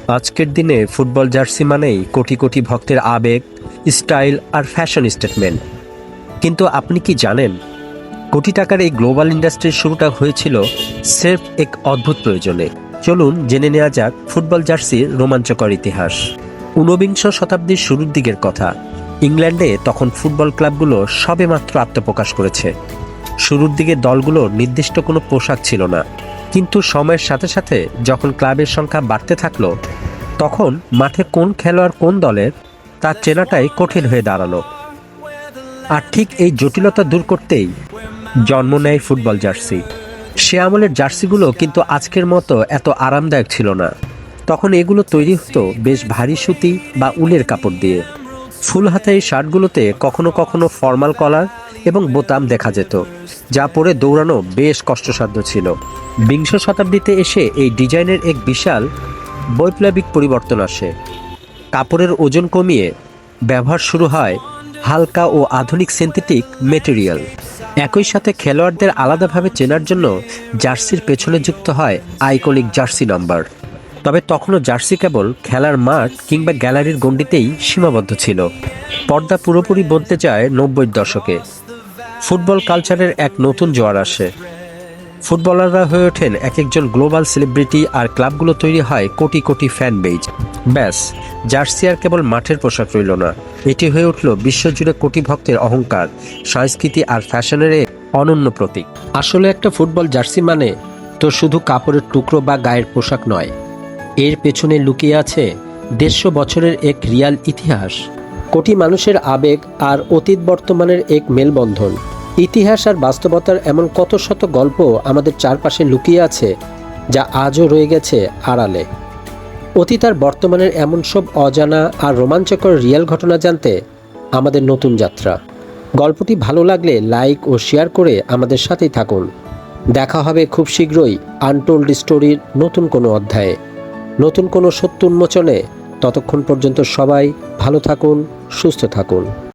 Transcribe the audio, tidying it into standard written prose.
আজকের দিনে football jersey মানেই কোটি কোটি ভক্তের আবেগ, স্টাইল আর ফ্যাশন স্টেটমেন্ট। কিন্তু আপনি কি জানেন, কোটি টাকার এই গ্লোবাল ইন্ডাস্ট্রির শুরুটা হয়েছিল স্রেফ এক অদ্ভুত প্রয়োজনে। চলুন জেনে নেওয়া যাক ফুটবল জার্সির রোমাঞ্চকর ইতিহাস। ঊনবিংশ শতাব্দীর শুরুর দিকের কথা। ইংল্যান্ডে তখন ফুটবল ক্লাবগুলো সবেমাত্র আত্মপ্রকাশ করেছে। শুরুর দিকে দলগুলোর নির্দিষ্ট কোনো পোশাক ছিল না, কিন্তু সময়ের সাথে সাথে যখন ক্লাবের সংখ্যা বাড়তে থাকলো, তখন মাঠে কোন খেলোয়াড় কোন দলের তার চেনাটাই কঠিন হয়ে দাঁড়ালো। আর ঠিক এই জটিলতা দূর করতেই জন্ম নেয় ফুটবল জার্সি। সে আমলের জার্সিগুলো কিন্তু আজকের মতো এত আরামদায়ক ছিল না। তখন এগুলো তৈরি হতো বেশ ভারী সুতি বা উলের কাপড় দিয়ে। ফুল হাতা এই শার্টগুলোতে কখনো কখনো ফর্মাল কলার এবং বোতাম দেখা যেত, যা পরে দৌড়ানো বেশ কষ্টসাধ্য ছিল। বিংশ শতাব্দীতে এসে এই ডিজাইনের এক বিশাল বৈপ্লবিক পরিবর্তন আসে। কাপড়ের ওজন কমিয়ে ব্যবহার শুরু হয় হালকা ও আধুনিক সিনথেটিক মেটেরিয়াল। একই সাথে খেলোয়াড়দের আলাদাভাবে চেনার জন্য জার্সির পেছনে যুক্ত হয় আইকনিক জার্সি নাম্বার। তবে তখনও জার্সি কেবল খেলার মাঠ কিংবা গ্যালারির গণ্ডিতেই সীমাবদ্ধ ছিল। পর্দা পুরোপুরি বদলে যায় 90-এর দশকে। ফুটবল কালচারের এক নতুন জোয়ার আসে। ফুটবলাররা হয়ে ওঠেন এক একজন গ্লোবাল সেলিব্রিটি, আর ক্লাবগুলো তৈরি হয় কোটি কোটি ফ্যান বেজ। ব্যাস, জার্সি আর কেবল মাঠের পোশাক রইল না, এটি হয়ে উঠল বিশ্বজুড়ে কোটি ভক্তের অহংকার, সংস্কৃতি আর ফ্যাশনের এক অনন্য প্রতীক। আসলে একটা ফুটবল জার্সি মানে তো শুধু কাপড়ের টুকরো বা গায়ের পোশাক নয়, এর পেছনে লুকিয়ে আছে 150 বছরের এক রিয়াল ইতিহাস, কোটি মানুষের আবেগ আর অতীত বর্তমানের এক মেলবন্ধন। ইতিহাস আর বাস্তবতার এমন কত শত গল্প আমাদের চারপাশে লুকিয়ে আছে, যা আজও রয়ে গেছে আড়ালে। অতীত আর বর্তমানের এমন সব অজানা আর রোমাঞ্চকর রিয়েল ঘটনা জানতে আমাদের নতুন যাত্রা। গল্পটি ভালো লাগলে লাইক ও শেয়ার করে আমাদের সাথেই থাকুন। দেখা হবে খুব শীঘ্রই আনটোল্ড স্টোরির নতুন কোনো অধ্যায়ে, নতুন কোনো সত্য উন্মোচনে। ততক্ষণ পর্যন্ত সবাই ভালো থাকুন, সুস্থ থাকুন।